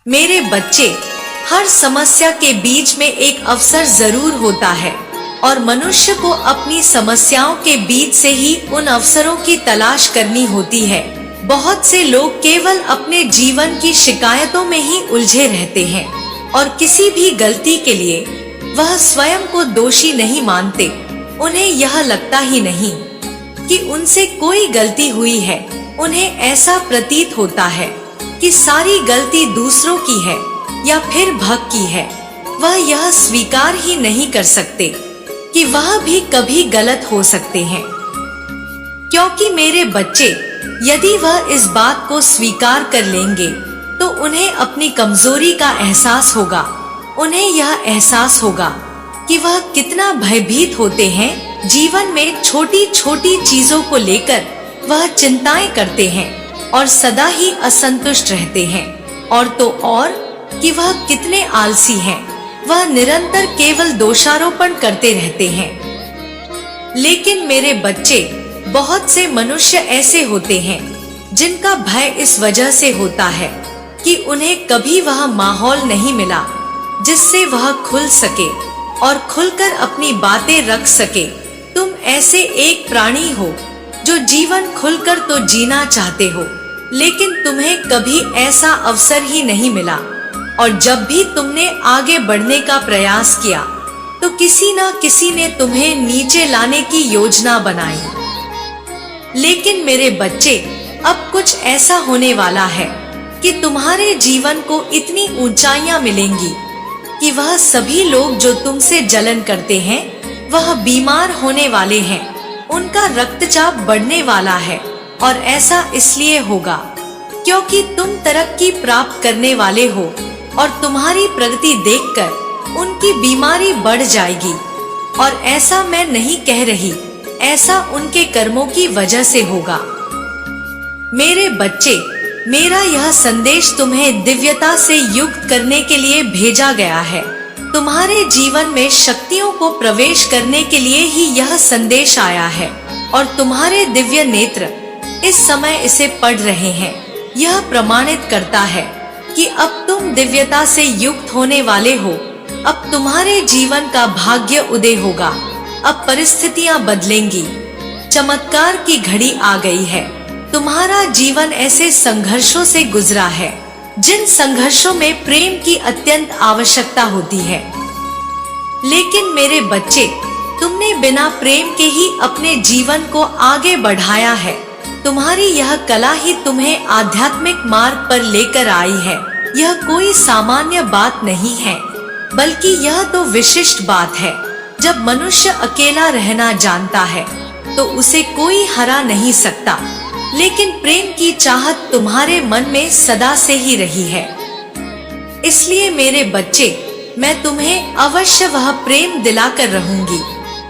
मेरे बच्चे, हर समस्या के बीच में एक अवसर जरूर होता है और मनुष्य को अपनी समस्याओं के बीच से ही उन अवसरों की तलाश करनी होती है। बहुत से लोग केवल अपने जीवन की शिकायतों में ही उलझे रहते हैं और किसी भी गलती के लिए वह स्वयं को दोषी नहीं मानते। उन्हें यह लगता ही नहीं कि उनसे कोई गलती हुई है। उन्हें ऐसा प्रतीत होता है कि सारी गलती दूसरों की है या फिर भक्त की है। वह यह स्वीकार ही नहीं कर सकते कि वह भी कभी गलत हो सकते हैं। क्योंकि मेरे बच्चे, यदि वह इस बात को स्वीकार कर लेंगे तो उन्हें अपनी कमजोरी का एहसास होगा। उन्हें यह एहसास होगा कि वह कितना भयभीत होते हैं। जीवन में छोटी छोटी चीजों को लेकर वह चिंताएं करते हैं और सदा ही असंतुष्ट रहते हैं। और तो और कि वह कितने आलसी हैं। वह निरंतर केवल दोषारोपण करते रहते हैं। लेकिन मेरे बच्चे, बहुत से मनुष्य ऐसे होते हैं जिनका भय इस वजह से होता है कि उन्हें कभी वह माहौल नहीं मिला जिससे वह खुल सके और खुलकर अपनी बातें रख सके। तुम ऐसे एक प्राणी हो जो जीवन खुलकर तो जीना चाहते हो, लेकिन तुम्हें कभी ऐसा अवसर ही नहीं मिला। और जब भी तुमने आगे बढ़ने का प्रयास किया तो किसी न किसी ने तुम्हें नीचे लाने की योजना बनाई। लेकिन मेरे बच्चे, अब कुछ ऐसा होने वाला है कि तुम्हारे जीवन को इतनी ऊंचाइयां मिलेंगी कि वह सभी लोग जो तुमसे जलन करते हैं वह बीमार होने वाले हैं। उनका रक्तचाप बढ़ने वाला है और ऐसा इसलिए होगा क्योंकि तुम तरक्की प्राप्त करने वाले हो और तुम्हारी प्रगति देखकर उनकी बीमारी बढ़ जाएगी। और ऐसा मैं नहीं कह रही, ऐसा उनके कर्मों की वजह से होगा। मेरे बच्चे, मेरा यह संदेश तुम्हें दिव्यता से युक्त करने के लिए भेजा गया है। तुम्हारे जीवन में शक्तियों को प्रवेश करने के लिए ही यह संदेश आया है और तुम्हारे दिव्य नेत्र इस समय इसे पढ़ रहे हैं। यह प्रमाणित करता है कि अब तुम दिव्यता से युक्त होने वाले हो। अब तुम्हारे जीवन का भाग्य उदय होगा। अब परिस्थितियां बदलेंगी। चमत्कार की घड़ी आ गई है। तुम्हारा जीवन ऐसे संघर्षों से गुजरा है जिन संघर्षों में प्रेम की अत्यंत आवश्यकता होती है। लेकिन मेरे बच्चे, तुमने बिना प्रेम के ही अपने जीवन को आगे बढ़ाया है। तुम्हारी यह कला ही तुम्हें आध्यात्मिक मार्ग पर लेकर आई है। यह कोई सामान्य बात नहीं है, बल्कि यह तो विशिष्ट बात है। जब मनुष्य अकेला रहना जानता है तो उसे कोई हरा नहीं सकता। लेकिन प्रेम की चाहत तुम्हारे मन में सदा से ही रही है। इसलिए मेरे बच्चे, मैं तुम्हें अवश्य वह प्रेम दिलाकर रहूंगी।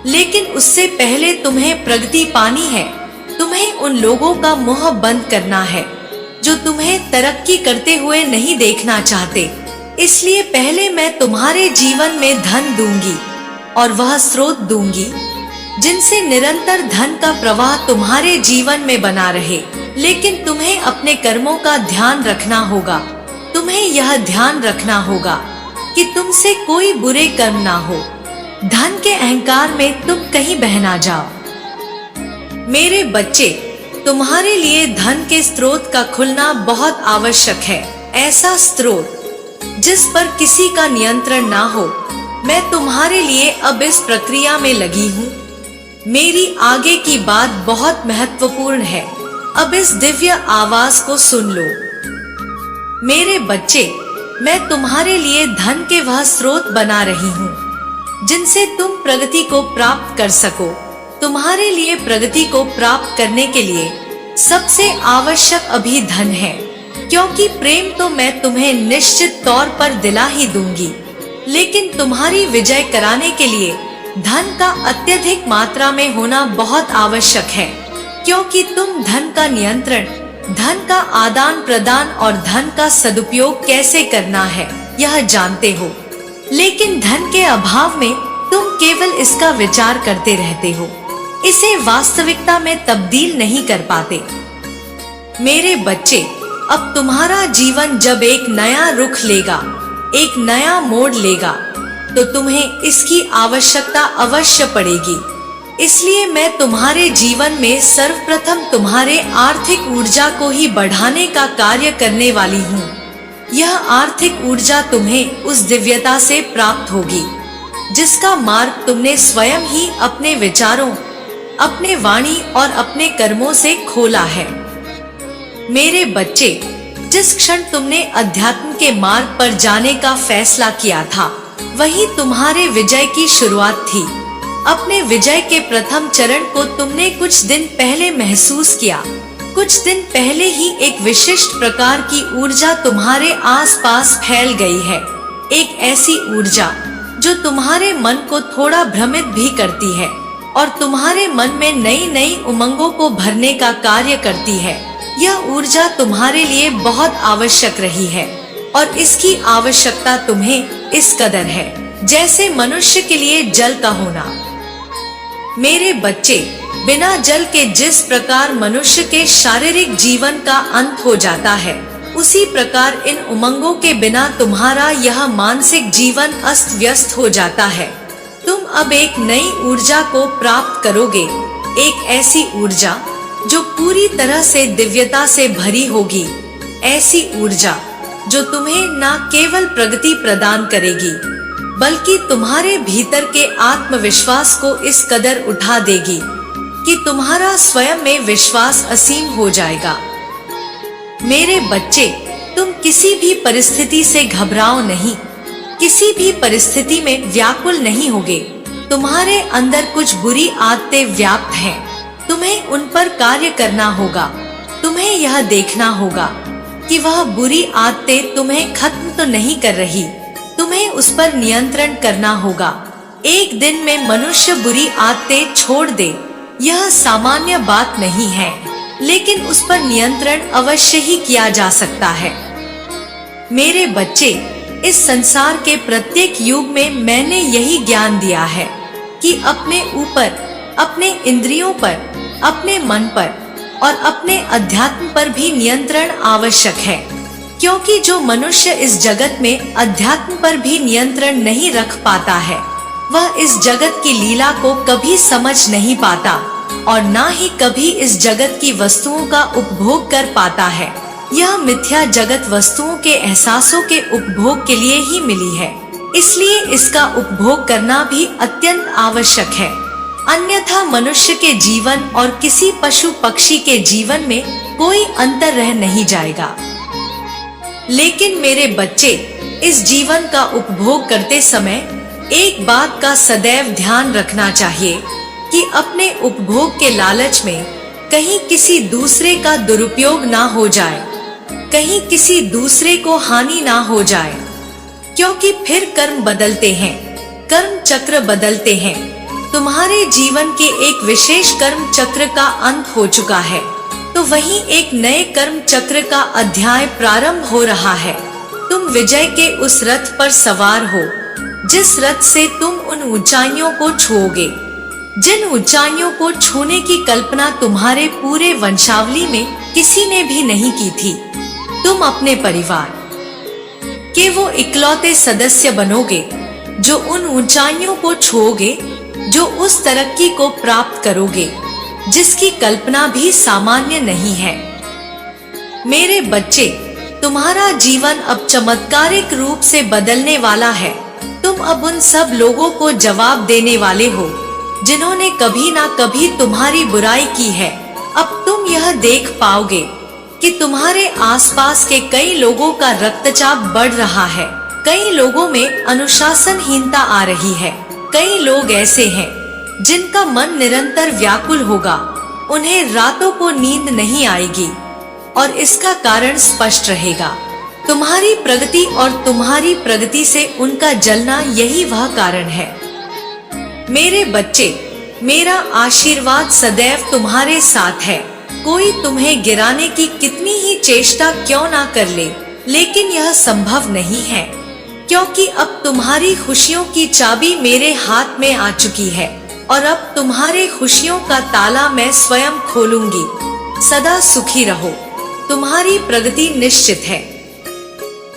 लेकिन उससे पहले तुम्हें प्रगति पानी है। तुम्हें उन लोगों का मुंह बंद करना है जो तुम्हें तरक्की करते हुए नहीं देखना चाहते। इसलिए पहले मैं तुम्हारे जीवन में धन दूंगी और वह स्रोत दूंगी जिनसे निरंतर धन का प्रवाह तुम्हारे जीवन में बना रहे। लेकिन तुम्हें अपने कर्मों का ध्यान रखना होगा। तुम्हें यह ध्यान रखना होगा कि तुमसे कोई बुरे कर्म ना हो। धन के अहंकार में तुम कहीं बह ना जाओ। मेरे बच्चे, तुम्हारे लिए धन के स्रोत का खुलना बहुत आवश्यक है। ऐसा स्रोत जिस पर किसी का नियंत्रण ना हो। मैं तुम्हारे लिए अब इस प्रक्रिया में लगी हूँ। मेरी आगे की बात बहुत महत्वपूर्ण है। अब इस दिव्य आवाज को सुन लो। मेरे बच्चे, मैं तुम्हारे लिए धन के वह स्रोत बना रही हूँ जिनसे तुम प्रगति को प्राप्त कर सको। तुम्हारे लिए प्रगति को प्राप्त करने के लिए सबसे आवश्यक अभी धन है, क्योंकि प्रेम तो मैं तुम्हें निश्चित तौर पर दिला ही दूंगी। लेकिन तुम्हारी विजय कराने के लिए धन का अत्यधिक मात्रा में होना बहुत आवश्यक है, क्योंकि तुम धन का नियंत्रण, धन का आदान प्रदान और धन का सदुपयोग कैसे करना है यह जानते हो। लेकिन धन के अभाव में तुम केवल इसका विचार करते रहते हो, इसे वास्तविकता में तब्दील नहीं कर पाते। मेरे बच्चे, अब तुम्हारा जीवन जब एक नया रुख लेगा, एक नया मोड़ लेगा, तो तुम्हें इसकी आवश्यकता अवश्य पड़ेगी। इसलिए मैं तुम्हारे जीवन में सर्वप्रथम तुम्हारे आर्थिक ऊर्जा को ही बढ़ाने का कार्य करने वाली हूँ। यह आर्थिक ऊर्जा तुम्हें उस दिव्यता से प्राप्त होगी जिसका मार्ग तुमने स्वयं ही अपने विचारों, अपने वाणी और अपने कर्मों से खोला है। मेरे बच्चे, जिस क्षण तुमने अध्यात्म के मार्ग पर जाने का फैसला किया था, वही तुम्हारे विजय की शुरुआत थी। अपने विजय के प्रथम चरण को तुमने कुछ दिन पहले महसूस किया। कुछ दिन पहले ही एक विशिष्ट प्रकार की ऊर्जा तुम्हारे आसपास फैल गई है। एक ऐसी ऊर्जा जो तुम्हारे मन को थोड़ा भ्रमित भी करती है और तुम्हारे मन में नई नई उमंगों को भरने का कार्य करती है। यह ऊर्जा तुम्हारे लिए बहुत आवश्यक रही है और इसकी आवश्यकता तुम्हें इस कदर है जैसे मनुष्य के लिए जल का होना। मेरे बच्चे, बिना जल के जिस प्रकार मनुष्य के शारीरिक जीवन का अंत हो जाता है, उसी प्रकार इन उमंगों के बिना तुम्हारा यह मानसिक जीवन अस्त व्यस्त हो जाता है। तुम अब एक नई ऊर्जा को प्राप्त करोगे, एक ऐसी ऊर्जा जो पूरी तरह से दिव्यता से भरी होगी, ऐसी ऊर्जा जो तुम्हें न केवल प्रगति प्रदान करेगी बल्कि तुम्हारे भीतर के आत्मविश्वास को इस कदर उठा देगी कि तुम्हारा स्वयं में विश्वास असीम हो जाएगा। मेरे बच्चे, तुम किसी भी परिस्थिति से घबराओ नहीं, किसी भी परिस्थिति में व्याकुल नहीं होगे। तुम्हारे अंदर कुछ बुरी आदतें व्याप्त हैं, तुम्हें उन पर कार्य करना होगा। तुम्हें यह देखना होगा कि वह बुरी आदतें तुम्हें खत्म तो नहीं कर रही, तुम्हें उस पर नियंत्रण करना होगा। एक दिन में मनुष्य बुरी आदतें छोड़ दे, यह सामान्य बात नहीं है, लेकिन उस पर नियंत्रण अवश्य ही किया जा सकता है। मेरे बच्चे, इस संसार के प्रत्येक युग में मैंने यही ज्ञान दिया है कि अपने ऊपर, अपने इंद्रियों पर, अपने मन पर और अपने अध्यात्म पर भी नियंत्रण आवश्यक है, क्योंकि जो मनुष्य इस जगत में अध्यात्म पर भी नियंत्रण नहीं रख पाता है, वह इस जगत की लीला को कभी समझ नहीं पाता और ना ही कभी इस जगत की वस्तुओं का उपभोग कर पाता है। यह मिथ्या जगत वस्तुओं के एहसासों के उपभोग के लिए ही मिली है, इसलिए इसका उपभोग करना भी अत्यंत आवश्यक है। अन्यथा मनुष्य के जीवन और किसी पशु पक्षी के जीवन में कोई अंतर रह नहीं जाएगा। लेकिन मेरे बच्चे, इस जीवन का उपभोग करते समय एक बात का सदैव ध्यान रखना चाहिए कि अपने उपभोग के लालच में कहीं किसी दूसरे का दुरुपयोग ना हो जाए, कहीं किसी दूसरे को हानि ना हो जाए, क्योंकि फिर कर्म बदलते हैं, कर्म चक्र बदलते हैं। तुम्हारे जीवन के एक विशेष कर्म चक्र का अंत हो चुका है, तो वहीं एक नए कर्म चक्र का अध्याय प्रारंभ हो रहा है। तुम विजय के उस रथ पर सवार हो जिस रथ से तुम उन ऊंचाइयों को छुओगे जिन ऊंचाइयों को छूने की कल्पना तुम्हारे पूरे वंशावली में किसी ने भी नहीं की थी। तुम अपने परिवार के वो इकलौते सदस्य बनोगे जो उन ऊंचाइयों को छुओगे, जो उस तरक्की को प्राप्त करोगे जिसकी कल्पना भी सामान्य नहीं है। मेरे बच्चे, तुम्हारा जीवन अब चमत्कारिक रूप से बदलने वाला है। तुम अब उन सब लोगों को जवाब देने वाले हो जिन्होंने कभी ना कभी तुम्हारी बुराई की है। अब तुम यह देख पाओगे कि तुम्हारे आसपास के कई लोगों का रक्तचाप बढ़ रहा है, कई लोगों में अनुशासनहीनता आ रही है, कई लोग ऐसे हैं जिनका मन निरंतर व्याकुल होगा, उन्हें रातों को नींद नहीं आएगी और इसका कारण स्पष्ट रहेगा। तुम्हारी प्रगति और तुम्हारी प्रगति से उनका जलना, यही वह कारण है। मेरे बच्चे, मेरा आशीर्वाद सदैव तुम्हारे साथ है। कोई तुम्हें गिराने की कितनी ही चेष्टा क्यों ना कर ले, लेकिन यह संभव नहीं है, क्योंकि अब तुम्हारी खुशियों की चाबी मेरे हाथ में आ चुकी है और अब तुम्हारे खुशियों का ताला मैं स्वयं खोलूंगी। सदा सुखी रहो। तुम्हारी प्रगति निश्चित है।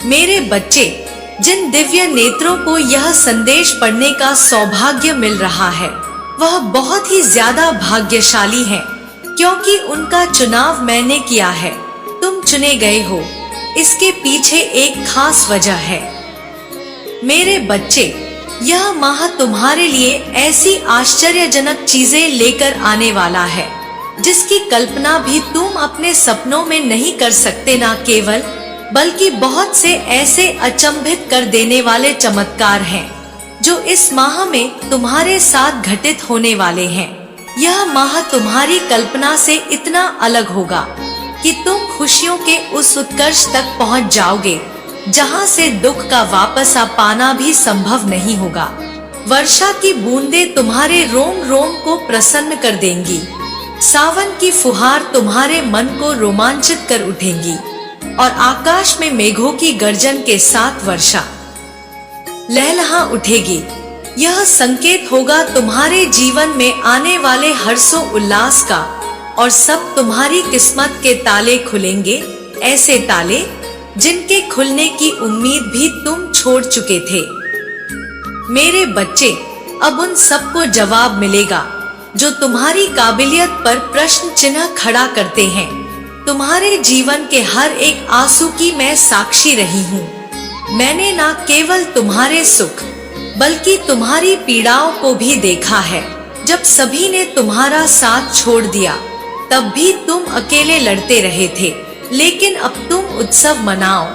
मेरे बच्चे, जिन दिव्य नेत्रों को यह संदेश पढ़ने का सौभाग्य मिल रहा है वह बहुत ही ज्यादा भाग्यशाली हैं, क्योंकि उनका चुनाव मैंने किया है। तुम चुने गए हो, इसके पीछे एक खास वजह है। मेरे बच्चे, यह माह तुम्हारे लिए ऐसी आश्चर्यजनक चीजें लेकर आने वाला है जिसकी कल्पना भी तुम अपने सपनों में नहीं कर सकते। न केवल बल्कि बहुत से ऐसे अचंभित कर देने वाले चमत्कार हैं जो इस माह में तुम्हारे साथ घटित होने वाले हैं। यह माह तुम्हारी कल्पना से इतना अलग होगा कि तुम खुशियों के उस उत्कर्ष तक पहुंच जाओगे जहां से दुख का वापस आ पाना भी संभव नहीं होगा। वर्षा की बूंदें तुम्हारे रोम रोम को प्रसन्न कर देंगी। सावन की फुहार तुम्हारे मन को रोमांचित कर उठेंगी और आकाश में मेघों की गर्जन के साथ वर्षा लहलहा उठेगी। यह संकेत होगा तुम्हारे जीवन में आने वाले हर्षो उल्लास का और सब तुम्हारी किस्मत के ताले खुलेंगे, ऐसे ताले जिनके खुलने की उम्मीद भी तुम छोड़ चुके थे। मेरे बच्चे, अब उन सबको जवाब मिलेगा जो तुम्हारी काबिलियत पर प्रश्न चिन्ह खड़ा करते हैं। तुम्हारे जीवन के हर एक आंसू की मैं साक्षी रही हूँ। मैंने न केवल तुम्हारे सुख बल्कि तुम्हारी पीड़ाओं को भी देखा है। जब सभी ने तुम्हारा साथ छोड़ दिया तब भी तुम अकेले लड़ते रहे थे, लेकिन अब तुम उत्सव मनाओ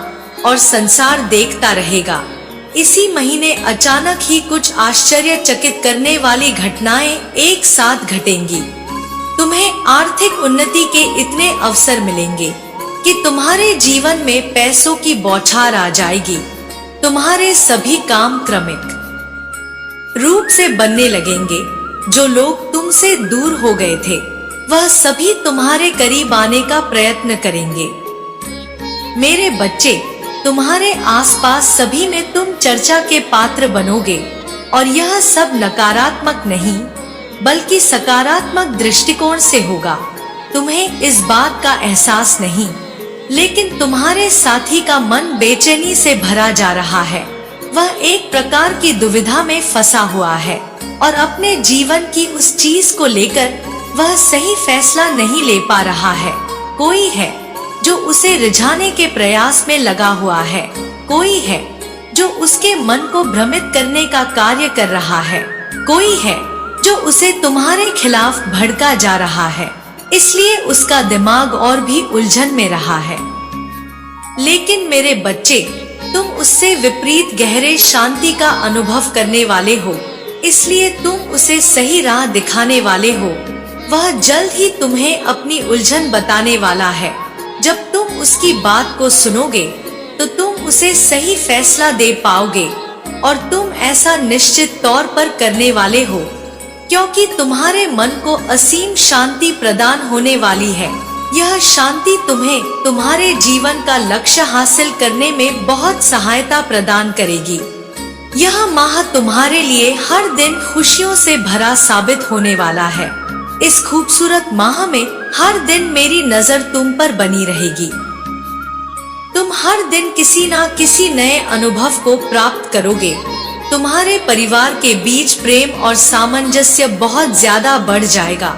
और संसार देखता रहेगा। इसी महीने अचानक ही कुछ आश्चर्यचकित करने वाली घटनाएं एक साथ घटेंगी। तुम्हें आर्थिक उन्नति के इतने अवसर मिलेंगे कि तुम्हारे जीवन में पैसों की बौछार आ जाएगी। तुम्हारे सभी काम क्रमिक रूप से बनने लगेंगे। जो लोग तुमसे दूर हो गए थे वह सभी तुम्हारे करीब आने का प्रयत्न करेंगे। मेरे बच्चे, तुम्हारे आसपास सभी में तुम चर्चा के पात्र बनोगे और यह सब नकारात्मक नहीं बल्कि सकारात्मक दृष्टिकोण से होगा। तुम्हें इस बात का एहसास नहीं, लेकिन तुम्हारे साथी का मन बेचैनी से भरा जा रहा है। वह एक प्रकार की दुविधा में फंसा हुआ है और अपने जीवन की उस चीज को लेकर वह सही फैसला नहीं ले पा रहा है। कोई है जो उसे रिझाने के प्रयास में लगा हुआ है। कोई है जो उसके मन को भ्रमित करने का कार्य कर रहा है। कोई है जो उसे तुम्हारे खिलाफ भड़का जा रहा है, इसलिए उसका दिमाग और भी उलझन में रहा है। लेकिन मेरे बच्चे, तुम उससे विपरीत गहरे शांति का अनुभव करने वाले हो, इसलिए तुम उसे सही राह दिखाने वाले हो। वह जल्द ही तुम्हें अपनी उलझन बताने वाला है। जब तुम उसकी बात को सुनोगे तो तुम उसे सही फैसला दे पाओगे और तुम ऐसा निश्चित तौर पर करने वाले हो, क्योंकि तुम्हारे मन को असीम शांति प्रदान होने वाली है। यह शांति तुम्हें तुम्हारे जीवन का लक्ष्य हासिल करने में बहुत सहायता प्रदान करेगी। यह माह तुम्हारे लिए हर दिन खुशियों से भरा साबित होने वाला है। इस खूबसूरत माह में हर दिन मेरी नजर तुम पर बनी रहेगी। तुम हर दिन किसी न किसी नए अनुभव को प्राप्त करोगे। तुम्हारे परिवार के बीच प्रेम और सामंजस्य बहुत ज्यादा बढ़ जाएगा।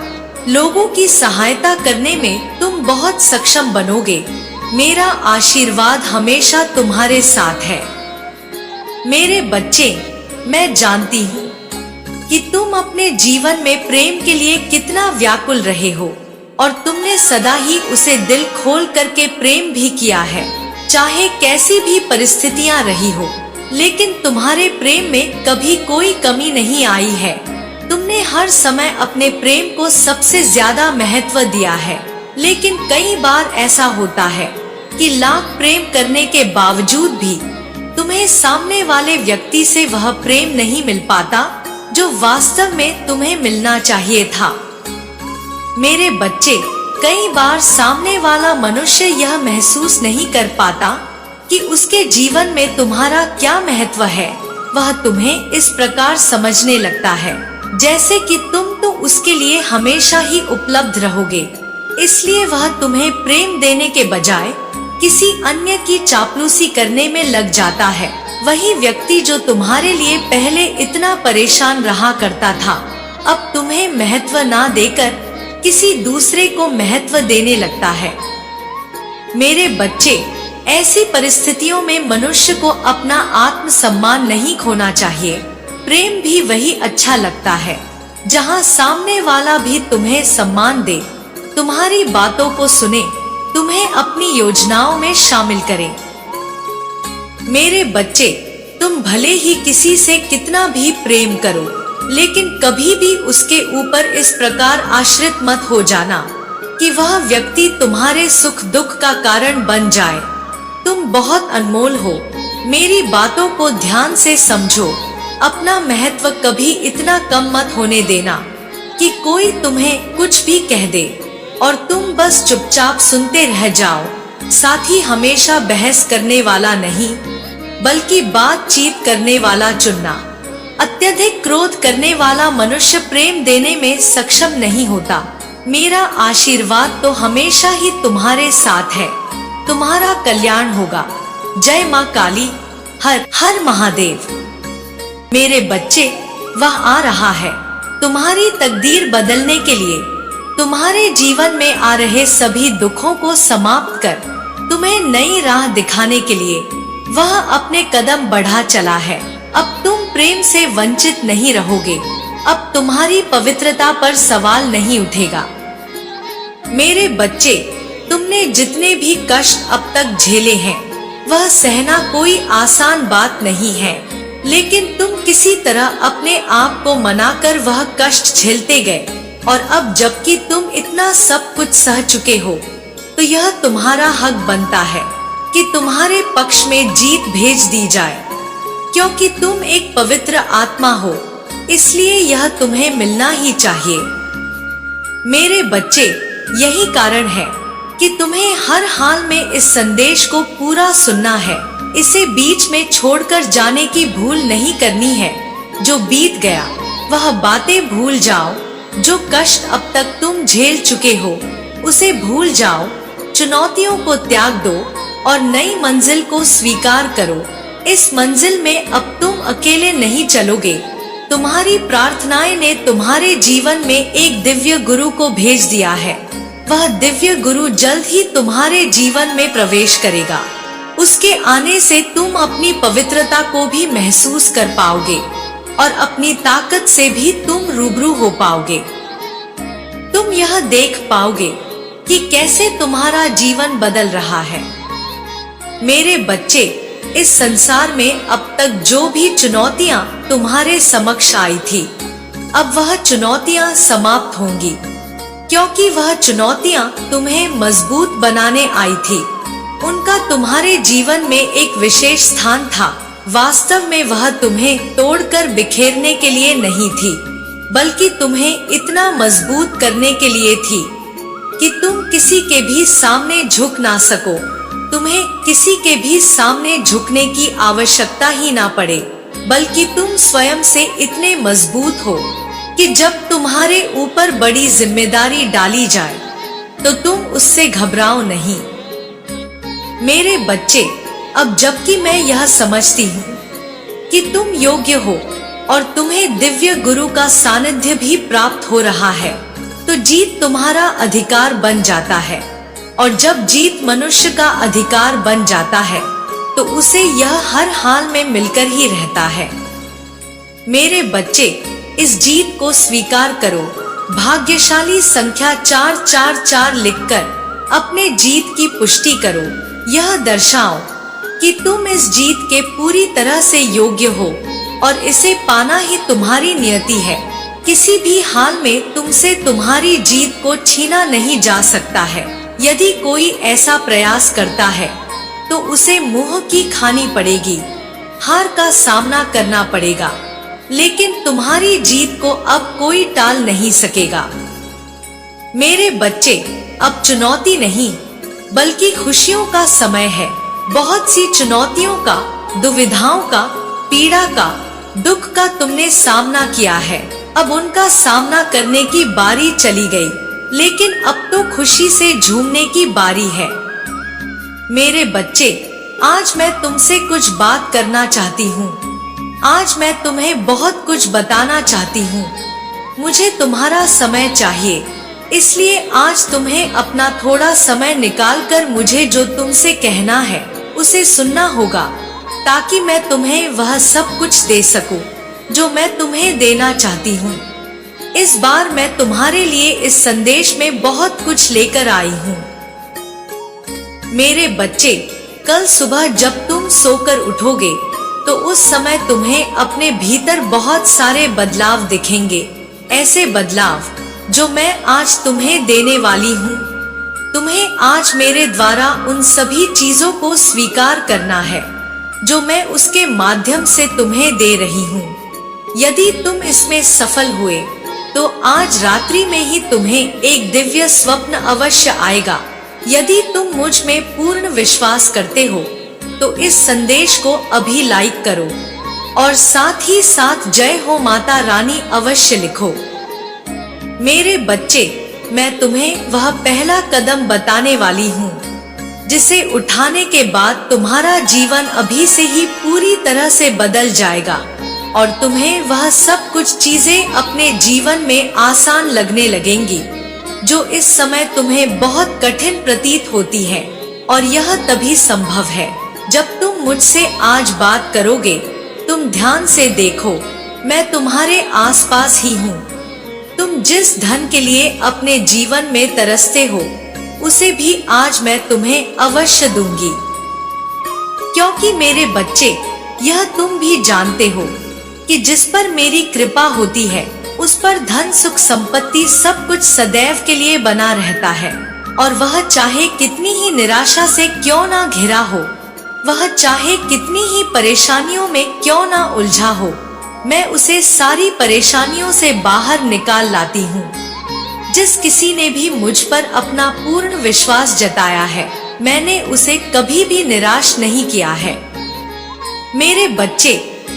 लोगों की सहायता करने में तुम बहुत सक्षम बनोगे। मेरा आशीर्वाद हमेशा तुम्हारे साथ है। मेरे बच्चे, मैं जानती हूँ कि तुम अपने जीवन में प्रेम के लिए कितना व्याकुल रहे हो और तुमने सदा ही उसे दिल खोल करके प्रेम भी किया है, चाहे कैसी भी परिस्थितियां रही हो। लेकिन तुम्हारे प्रेम में कभी कोई कमी नहीं आई है। तुमने हर समय अपने प्रेम को सबसे ज्यादा महत्व दिया है। लेकिन कई बार ऐसा होता है कि लाख प्रेम करने के बावजूद भी तुम्हें सामने वाले व्यक्ति से वह प्रेम नहीं मिल पाता जो वास्तव में तुम्हें मिलना चाहिए था। मेरे बच्चे, कई बार सामने वाला मनुष्य यह महसूस नहीं कर पाता कि उसके जीवन में तुम्हारा क्या महत्व है। वह तुम्हें इस प्रकार समझने लगता है जैसे कि तुम तो उसके लिए हमेशा ही उपलब्ध रहोगे। इसलिए वह तुम्हें प्रेम देने के बजाय किसी अन्य की चापलूसी करने में लग जाता है। वही व्यक्ति जो तुम्हारे लिए पहले इतना परेशान रहा करता था, अब तुम्हें महत्व ना देकर किसी दूसरे को महत्व देने लगता है। मेरे बच्चे, ऐसी परिस्थितियों में मनुष्य को अपना आत्मसम्मान नहीं खोना चाहिए। प्रेम भी वही अच्छा लगता है जहाँ सामने वाला भी तुम्हें सम्मान दे, तुम्हारी बातों को सुने, तुम्हें अपनी योजनाओं में शामिल करे। मेरे बच्चे, तुम भले ही किसी से कितना भी प्रेम करो, लेकिन कभी भी उसके ऊपर इस प्रकार आश्रित मत हो जाना कि वह व्यक्ति तुम्हारे सुख दुख का कारण बन जाए। तुम बहुत अनमोल हो। मेरी बातों को ध्यान से समझो। अपना महत्व कभी इतना कम मत होने देना कि कोई तुम्हें कुछ भी कह दे और तुम बस चुपचाप सुनते रह जाओ। साथी हमेशा बहस करने वाला नहीं, बल्कि बातचीत करने वाला चुनना। अत्यधिक क्रोध करने वाला मनुष्य प्रेम देने में सक्षम नहीं होता। मेरा आशीर्वाद तो हमेशा ही तुम्हारे साथ है। तुम्हारा कल्याण होगा। जय माँ काली। हर हर महादेव। मेरे बच्चे, वह आ रहा है तुम्हारी तकदीर बदलने के लिए। तुम्हारे जीवन में आ रहे सभी दुखों को समाप्त कर तुम्हें नई राह दिखाने के लिए वह अपने कदम बढ़ा चला है। अब तुम प्रेम से वंचित नहीं रहोगे। अब तुम्हारी पवित्रता पर सवाल नहीं उठेगा। मेरे बच्चे, तुमने जितने भी कष्ट अब तक झेले हैं, वह सहना कोई आसान बात नहीं है, लेकिन तुम किसी तरह अपने आप को मनाकर वह कष्ट झेलते गए। और अब जबकि तुम इतना सब कुछ सह चुके हो, तो यह तुम्हारा हक बनता है कि तुम्हारे पक्ष में जीत भेज दी जाए। क्योंकि तुम एक पवित्र आत्मा हो, इसलिए यह तुम्हें मिलना ही चाहिए। मेरे बच्चे, यही कारण है कि तुम्हें हर हाल में इस संदेश को पूरा सुनना है। इसे बीच में छोड़कर जाने की भूल नहीं करनी है। जो बीत गया वह बातें भूल जाओ। जो कष्ट अब तक तुम झेल चुके हो उसे भूल जाओ। चुनौतियों को त्याग दो और नई मंजिल को स्वीकार करो। इस मंजिल में अब तुम अकेले नहीं चलोगे। तुम्हारी प्रार्थनाएं ने तुम्हारे जीवन में एक दिव्य गुरु को भेज दिया है। वह दिव्य गुरु जल्द ही तुम्हारे जीवन में प्रवेश करेगा। उसके आने से तुम अपनी पवित्रता को भी महसूस कर पाओगे और अपनी ताकत से भी तुम रूबरू हो पाओगे। तुम यह देख पाओगे कि कैसे तुम्हारा जीवन बदल रहा है। मेरे बच्चे, इस संसार में अब तक जो भी चुनौतियां तुम्हारे समक्ष आई थी, अब वह चुनौतियां समाप्त होंगी, क्योंकि वह चुनौतियां तुम्हें मजबूत बनाने आई थी। उनका तुम्हारे जीवन में एक विशेष स्थान था। वास्तव में वह तुम्हें तोड़कर बिखेरने के लिए नहीं थी, बल्कि तुम्हें इतना मजबूत करने के लिए थी कि तुम किसी के भी सामने झुक ना सको। तुम्हें किसी के भी सामने झुकने की आवश्यकता ही ना पड़े, बल्कि तुम स्वयं से इतने मजबूत हो कि जब तुम्हारे ऊपर बड़ी जिम्मेदारी डाली जाए तो तुम उससे घबराओ नहीं। मेरे बच्चे, अब जबकि मैं यह समझती हूँ कि तुम योग्य हो और तुम्हें दिव्य गुरु का सानिध्य भी प्राप्त हो रहा है, तो जीत तुम्हारा अधिकार बन जाता है। और जब जीत मनुष्य का अधिकार बन जाता है, तो उसे यह हर हाल में मिलकर ही रहता है। मेरे बच्चे, इस जीत को स्वीकार करो। भाग्यशाली संख्या 444 लिखकर अपने जीत की पुष्टि करो। यह दर्शाओ कि तुम इस जीत के पूरी तरह से योग्य हो और इसे पाना ही तुम्हारी नियति है। किसी भी हाल में तुमसे तुम्हारी जीत को छीना नहीं जा सकता है। यदि कोई ऐसा प्रयास करता है तो उसे मुंह की खानी पड़ेगी, हार का सामना करना पड़ेगा, लेकिन तुम्हारी जीत को अब कोई टाल नहीं सकेगा। मेरे बच्चे, अब चुनौती नहीं बल्कि खुशियों का समय है। बहुत सी चुनौतियों का, दुविधाओं का, पीड़ा का, दुख का तुमने सामना किया है। अब उनका सामना करने की बारी चली गई। लेकिन अब तो खुशी से झूमने की बारी है। मेरे बच्चे, आज मैं तुमसे कुछ बात करना चाहती हूँ। आज मैं तुम्हें बहुत कुछ बताना चाहती हूँ। मुझे तुम्हारा समय चाहिए, इसलिए आज तुम्हें अपना थोड़ा समय निकालकर मुझे जो तुमसे कहना है उसे सुनना होगा, ताकि मैं तुम्हें वह सब कुछ दे सकूं जो मैं तुम्हें देना चाहती हूँ। इस बार मैं तुम्हारे लिए इस संदेश में बहुत कुछ लेकर आई हूँ। मेरे बच्चे, कल सुबह जब तुम सोकर उठोगे तो उस समय तुम्हें अपने भीतर बहुत सारे बदलाव दिखेंगे। ऐसे बदलाव जो मैं आज तुम्हें देने वाली हूँ। तुम्हें आज मेरे द्वारा उन सभी चीजों को स्वीकार करना है जो मैं उसके माध्यम से तुम्हें दे रही हूँ। यदि तुम इसमें सफल हुए तो आज रात्रि में ही तुम्हें एक दिव्य स्वप्न अवश्य आएगा। यदि तुम मुझ में पूर्ण विश्वास करते हो तो इस संदेश को अभी लाइक करो और साथ ही साथ जय हो माता रानी अवश्य लिखो। मेरे बच्चे, मैं तुम्हें वह पहला कदम बताने वाली हूँ जिसे उठाने के बाद तुम्हारा जीवन अभी से ही पूरी तरह से बदल जाएगा और तुम्हें वह सब कुछ चीजें अपने जीवन में आसान लगने लगेंगी जो इस समय तुम्हें बहुत कठिन प्रतीत होती है। और यह तभी संभव है जब तुम मुझसे आज बात करोगे। तुम ध्यान से देखो, मैं तुम्हारे आसपास ही हूँ। तुम जिस धन के लिए अपने जीवन में तरसते हो उसे भी आज मैं तुम्हें अवश्य दूंगी, क्योंकि मेरे बच्चे, यह तुम भी जानते हो कि जिस पर मेरी कृपा होती है उस पर धन सुख संपत्ति सब कुछ सदैव के लिए बना रहता है। और वह चाहे कितनी ही निराशा से क्यों ना घिरा हो, वह चाहे कितनी ही परेशानियों में क्यों ना उलझा हो, मैं उसे सारी परेशानियों से बाहर निकाल लाती हूँ। जिस किसी ने भी मुझ पर अपना पूर्ण विश्वास जताया है, मैंने उसे कभी भी निराश नहीं किया है। मेरे बच्चे,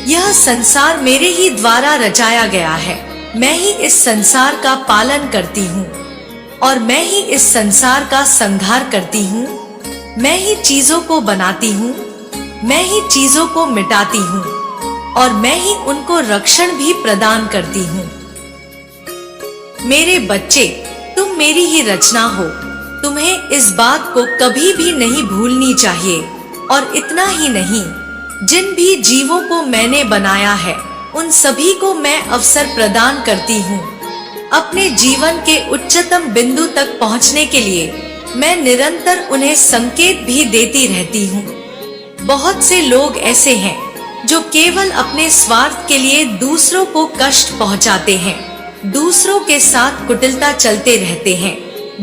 यह संसार मेरे ही द्वारा रचाया गया है। मैं ही इस संसार का पालन करती हूँ और मैं ही इस संसार का संहार करती हूँ। मैं ही चीजों को बनाती हूँ, मैं ही चीजों को मिटाती हूँ और मैं ही उनको रक्षण भी प्रदान करती हूँ। मेरे बच्चे, तुम मेरी ही रचना हो। तुम्हें इस बात को कभी भी नहीं भूलनी चाहिए। और इतना ही नहीं, जिन भी जीवों को मैंने बनाया है उन सभी को मैं अवसर प्रदान करती हूँ। अपने जीवन के उच्चतम बिंदु तक पहुँचने के लिए मैं निरंतर उन्हें संकेत भी देती रहती हूँ। बहुत से लोग ऐसे हैं जो केवल अपने स्वार्थ के लिए दूसरों को कष्ट पहुँचाते हैं, दूसरों के साथ कुटिलता चलते रहते हैं,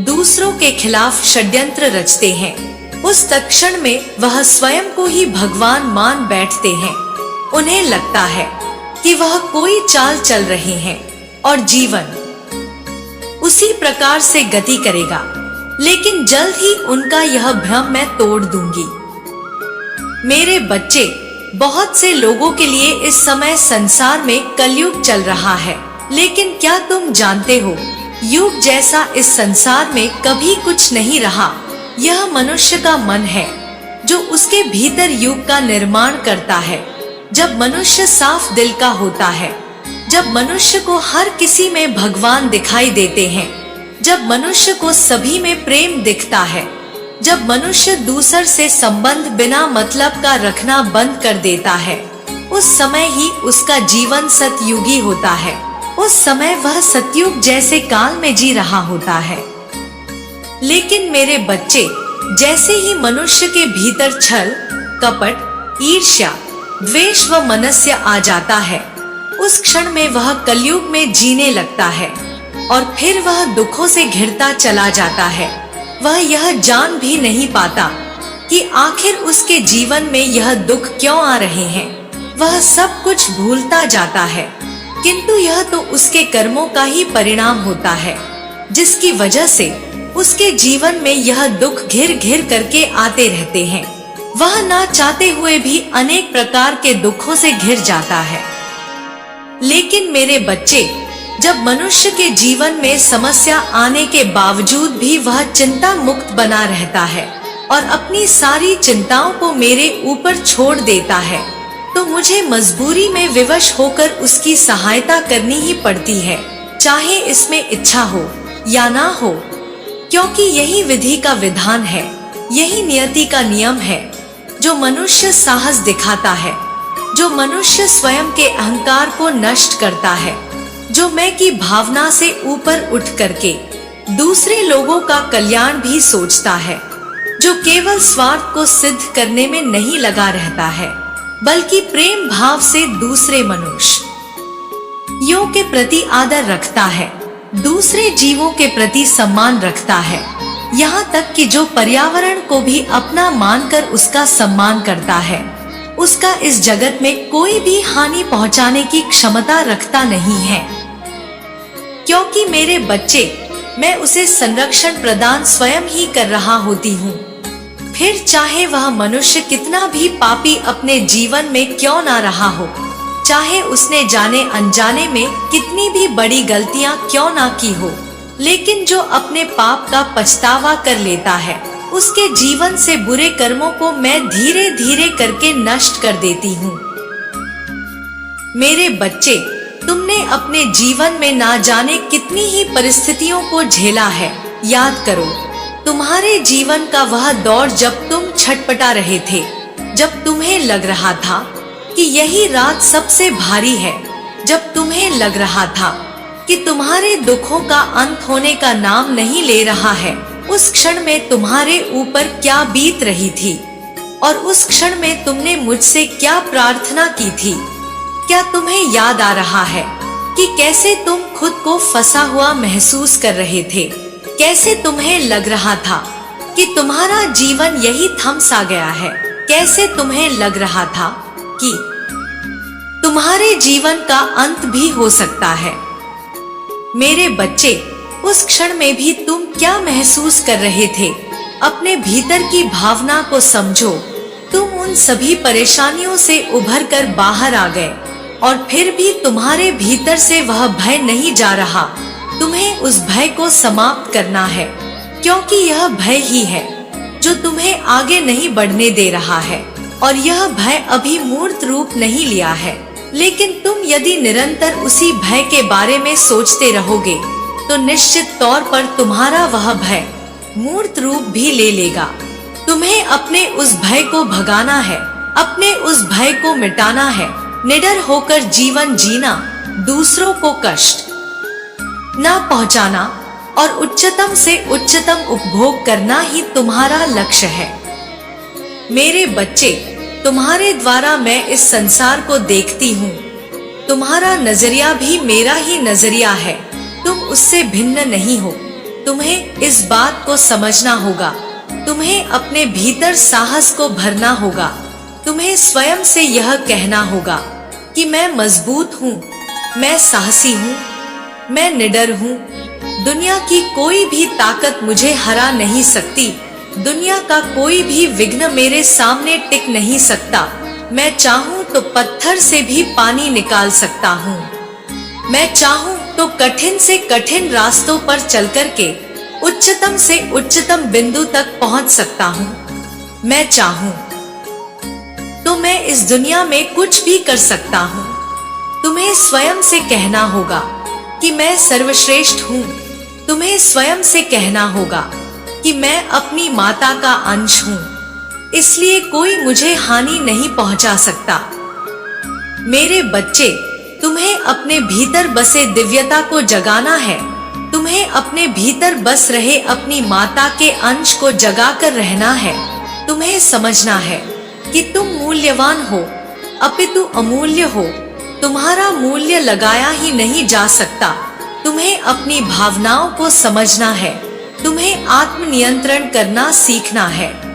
दूसरों के खिलाफ षड्यंत्र रचते हैं। उस तत्क्षण में वह स्वयं को ही भगवान मान बैठते हैं। उन्हें लगता है कि वह कोई चाल चल रहे हैं और जीवन उसी प्रकार से गति करेगा, लेकिन जल्द ही उनका यह भ्रम मैं तोड़ दूंगी। मेरे बच्चे, बहुत से लोगों के लिए इस समय संसार में कलयुग चल रहा है, लेकिन क्या तुम जानते हो, युग जैसा इस संसार में कभी कुछ नहीं रहा। यह मनुष्य का मन है जो उसके भीतर युग का निर्माण करता है। जब मनुष्य साफ दिल का होता है, जब मनुष्य को हर किसी में भगवान दिखाई देते हैं, जब मनुष्य को सभी में प्रेम दिखता है, जब मनुष्य दूसर से संबंध बिना मतलब का रखना बंद कर देता है, उस समय ही उसका जीवन सतयुगी होता है। उस समय वह सतयुग जैसे काल में जी रहा होता है। लेकिन मेरे बच्चे, जैसे ही मनुष्य के भीतर छल, कपट, ईर्ष्या, द्वेष व मनस्य आ जाता है, उस क्षण में वह कलयुग में जीने लगता है और फिर वह दुखों से घिरता चला जाता है। वह यह जान भी नहीं पाता कि आखिर उसके जीवन में यह दुख क्यों आ रहे हैं। वह सब कुछ भूलता जाता है, किंतु यह तो उसके कर्मों का ही परिणाम होता है, जिसकी वजह से उसके जीवन में यह दुख घिर घिर करके आते रहते हैं। वह ना चाहते हुए भी अनेक प्रकार के दुखों से घिर जाता है। लेकिन मेरे बच्चे, जब मनुष्य के जीवन में समस्या आने के बावजूद भी वह चिंता मुक्त बना रहता है और अपनी सारी चिंताओं को मेरे ऊपर छोड़ देता है, तो मुझे मजबूरी में विवश होकर उसकी सहायता करनी ही पड़ती है, चाहे इसमें इच्छा हो या ना हो, क्योंकि यही विधि का विधान है, यही नियति का नियम है। जो मनुष्य साहस दिखाता है, जो मनुष्य स्वयं के अहंकार को नष्ट करता है, जो मैं की भावना से ऊपर उठ करके दूसरे लोगों का कल्याण भी सोचता है, जो केवल स्वार्थ को सिद्ध करने में नहीं लगा रहता है, बल्कि प्रेम भाव से दूसरे मनुष्यों के प्रति आदर रखता है, दूसरे जीवों के प्रति सम्मान रखता है, यहाँ तक कि जो पर्यावरण को भी अपना मानकर उसका सम्मान करता है, उसका इस जगत में कोई भी हानि पहुँचाने की क्षमता रखता नहीं है। क्योंकि मेरे बच्चे, मैं उसे संरक्षण प्रदान स्वयं ही कर रहा होती हूँ, फिर चाहे वह मनुष्य कितना भी पापी अपने जीवन में क्यों ना रहा हो, चाहे उसने जाने अनजाने में कितनी भी बड़ी गलतियां क्यों ना की हो, लेकिन जो अपने पाप का पछतावा कर लेता है, उसके जीवन से बुरे कर्मों को मैं धीरे धीरे करके नष्ट कर देती हूँ। मेरे बच्चे, तुमने अपने जीवन में ना जाने कितनी ही परिस्थितियों को झेला है। याद करो, तुम्हारे जीवन का वह दौर जब तुम छटपटा रहे थे, जब तुम्हें लग रहा था कि यही रात सबसे भारी है, जब तुम्हें लग रहा था कि तुम्हारे दुखों का अंत होने का नाम नहीं ले रहा है, उस क्षण में तुम्हारे ऊपर क्या बीत रही थी और उस क्षण में तुमने मुझसे क्या प्रार्थना की थी। क्या तुम्हें याद आ रहा है कि कैसे तुम खुद को फंसा हुआ महसूस कर रहे थे, कैसे तुम्हें लग रहा था कि तुम्हारा जीवन यही थम सा गया है, कैसे तुम्हें लग रहा था कि तुम्हारे जीवन का अंत भी हो सकता है। मेरे बच्चे, उस क्षण में भी तुम क्या महसूस कर रहे थे, अपने भीतर की भावना को समझो। तुम उन सभी परेशानियों से उभर कर बाहर आ गए और फिर भी तुम्हारे भीतर से वह भय नहीं जा रहा। तुम्हें उस भय को समाप्त करना है, क्योंकि यह भय ही है जो तुम्हें आगे नहीं बढ़ने दे रहा है और यह भय अभी मूर्त रूप नहीं लिया है। लेकिन तुम यदि निरंतर उसी भय के बारे में सोचते रहोगे तो निश्चित तौर पर तुम्हारा वह भय मूर्त रूप भी ले लेगा। तुम्हें अपने उस भय को भगाना है, अपने उस भय को मिटाना है, निडर होकर जीवन जीना, दूसरों को कष्ट ना पहुंचाना और उच्चतम से उच्चतम उपभोग करना ही तुम्हारा लक्ष्य है। मेरे बच्चे, तुम्हारे द्वारा मैं इस संसार को देखती हूँ। तुम्हारा नजरिया भी मेरा ही नजरिया है, तुम उससे भिन्न नहीं हो। तुम्हें इस बात को समझना होगा, तुम्हें अपने भीतर साहस को भरना होगा, तुम्हें स्वयं से यह कहना होगा कि मैं मजबूत हूँ, मैं साहसी हूँ, मैं निडर हूँ। दुनिया की कोई भी ताकत मुझे हरा नहीं सकती, दुनिया का कोई भी विघ्न मेरे सामने टिक नहीं सकता। मैं चाहूँ तो पत्थर से भी पानी निकाल सकता हूँ, मैं चाहूँ तो कठिन से कठिन रास्तों पर चलकर के उच्चतम से उच्चतम बिंदु तक पहुँच सकता हूँ। मैं चाहूँ तो मैं इस दुनिया में कुछ भी कर सकता हूँ। तुम्हें स्वयं से कहना होगा कि मैं सर्वश्रेष्ठ हूँ। तुम्हें स्वयं से कहना होगा कि मैं अपनी माता का अंश हूँ, इसलिए कोई मुझे हानि नहीं पहुँचा सकता। मेरे बच्चे, तुम्हें अपने भीतर बसे दिव्यता को जगाना है। तुम्हें अपने भीतर बस रहे अपनी माता के अंश को जगाकर रहना है। तुम्हें समझना है कि तुम मूल्यवान हो, अपितु अमूल्य हो। तुम्हारा मूल्य लगाया ही नहीं जा सकता। तुम्हें अपनी भावनाओं को समझना है, तुम्हें आत्मनियंत्रण करना सीखना है।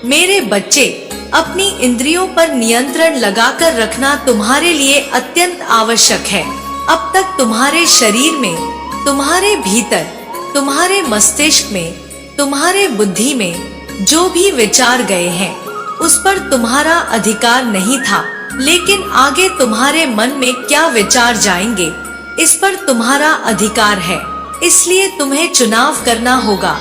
मेरे बच्चे, अपनी इंद्रियों पर नियंत्रण लगाकर रखना तुम्हारे लिए अत्यंत आवश्यक है। अब तक तुम्हारे शरीर में, तुम्हारे भीतर, तुम्हारे मस्तिष्क में, तुम्हारे बुद्धि में जो भी विचार गए हैं उस पर तुम्हारा अधिकार नहीं था, लेकिन आगे तुम्हारे मन में क्या विचार जाएंगे इस पर तुम्हारा अधिकार है, इसलिए तुम्हें चुनाव करना होगा,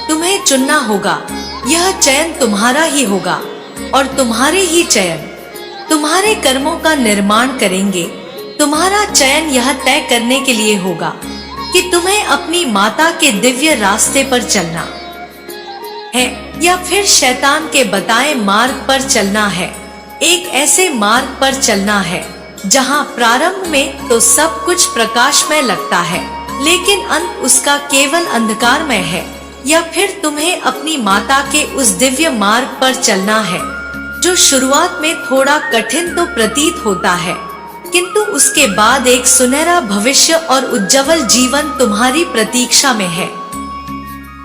तुम्हें चुनना होगा। यह चयन तुम्हारा ही होगा और तुम्हारे ही चयन तुम्हारे कर्मों का निर्माण करेंगे। तुम्हारा चयन यह तय करने के लिए होगा कि तुम्हें अपनी माता के दिव्य रास्ते पर चलना है या फिर शैतान के बताए मार्ग पर चलना है। एक ऐसे मार्ग पर चलना है जहां प्रारंभ में तो सब कुछ प्रकाशमय लगता है, लेकिन अंत उसका केवल अंधकारमय है। या फिर तुम्हें अपनी माता के उस दिव्य मार्ग पर चलना है जो शुरुआत में थोड़ा कठिन तो प्रतीत होता है, किंतु उसके बाद एक सुनहरा भविष्य और उज्जवल जीवन तुम्हारी प्रतीक्षा में है।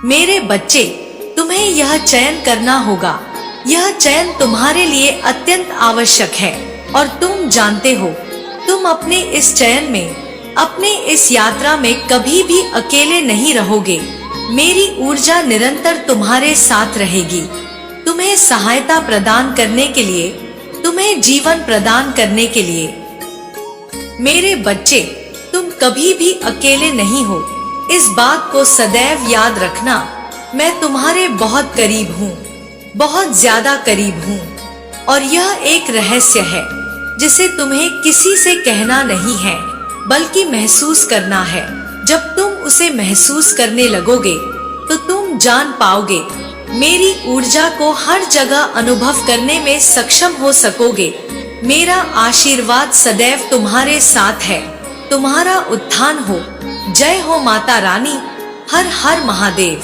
मेरे बच्चे, तुम्हें यह चयन करना होगा। यह चयन तुम्हारे लिए अत्यंत आवश्यक है और तुम जानते हो, तुम अपने इस चयन में, अपने इस यात्रा में कभी भी अकेले नहीं रहोगे। मेरी ऊर्जा निरंतर तुम्हारे साथ रहेगी, तुम्हें सहायता प्रदान करने के लिए, तुम्हें जीवन प्रदान करने के लिए। मेरे बच्चे, तुम कभी भी अकेले नहीं हो। इस बात को सदैव याद रखना। मैं तुम्हारे बहुत करीब हूँ, बहुत ज्यादा करीब हूँ, और यह एक रहस्य है जिसे तुम्हें किसी से कहना नहीं है, बल्कि महसूस करना है। जब तुम उसे महसूस करने लगोगे तो तुम जान पाओगे, मेरी ऊर्जा को हर जगह अनुभव करने में सक्षम हो सकोगे। मेरा आशीर्वाद सदैव तुम्हारे साथ है। तुम्हारा उत्थान हो। जय हो माता रानी। हर हर महादेव।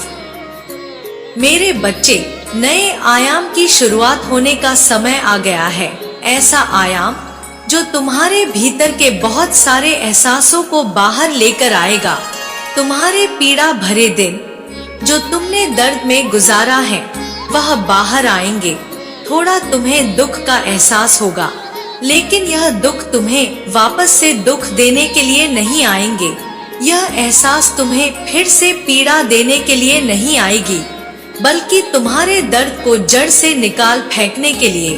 मेरे बच्चे, नए आयाम की शुरुआत होने का समय आ गया है। ऐसा आयाम जो तुम्हारे भीतर के बहुत सारे एहसासों को बाहर लेकर आएगा। तुम्हारे पीड़ा भरे दिन जो तुमने दर्द में गुजारा है, वह बाहर आएंगे। थोड़ा तुम्हें दुख का एहसास होगा, लेकिन यह दुख तुम्हें वापस से दुख देने के लिए नहीं आएंगे। यह एहसास तुम्हें फिर से पीड़ा देने के लिए नहीं आएगी, बल्कि तुम्हारे दर्द को जड़ से निकाल फेंकने के लिए।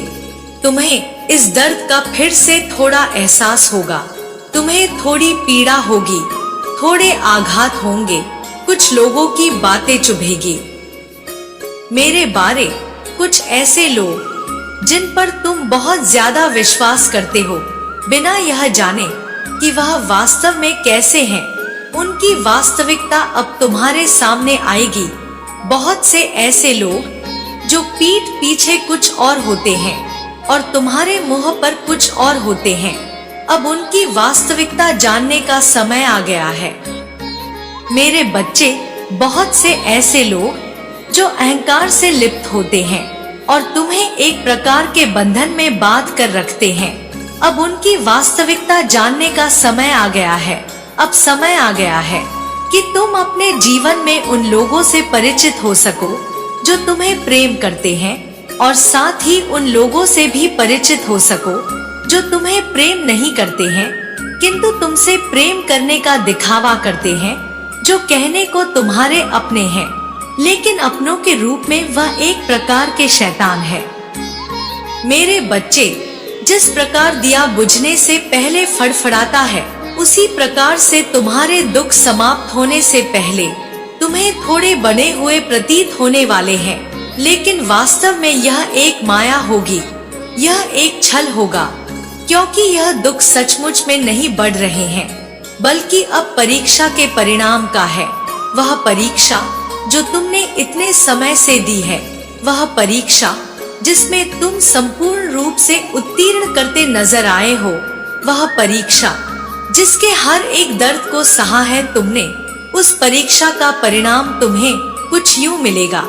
तुम्हें इस दर्द का फिर से थोड़ा एहसास होगा। तुम्हें थोड़ी पीड़ा होगी, थोड़े आघात होंगे, कुछ लोगों की बातें चुभेगी। मेरे बारे कुछ ऐसे लोग जिन पर तुम बहुत ज्यादा विश्वास करते हो, बिना यह जाने कि वह वास्तव में कैसे हैं, उनकी वास्तविकता अब तुम्हारे सामने आएगी। बहुत से ऐसे लोग जो पीठ पीछे कुछ और होते हैं और तुम्हारे मुंह पर कुछ और होते हैं, अब उनकी वास्तविकता जानने का समय आ गया है। मेरे बच्चे, बहुत से ऐसे लोग जो अहंकार से लिप्त होते हैं और तुम्हें एक प्रकार के बंधन में बांध कर रखते हैं, अब उनकी वास्तविकता जानने का समय आ गया है। अब समय आ गया है कि तुम अपने जीवन में उन लोगों से परिचित हो सको जो तुम्हें प्रेम करते हैं, और साथ ही उन लोगों से भी परिचित हो सको जो तुम्हें प्रेम नहीं करते हैं, किंतु तुमसे प्रेम करने का दिखावा करते हैं, जो कहने को तुम्हारे अपने हैं, लेकिन अपनों के रूप में वह एक प्रकार के शैतान है। मेरे बच्चे, जिस प्रकार दिया बुझने से पहले फड़फड़ाता है, उसी प्रकार से तुम्हारे दुख समाप्त होने से पहले तुम्हें थोड़े बने हुए प्रतीत होने वाले हैं, लेकिन वास्तव में यह एक माया होगी, यह एक छल होगा, क्योंकि यह दुख सचमुच में नहीं बढ़ रहे हैं, बल्कि अब परीक्षा के परिणाम का है। वह परीक्षा जो तुमने इतने समय से दी है, वह परीक्षा जिसमें तुम संपूर्ण रूप से उत्तीर्ण करते नजर आए हो, वह परीक्षा जिसके हर एक दर्द को सहा है तुमने, उस परीक्षा का परिणाम तुम्हें कुछ यूं मिलेगा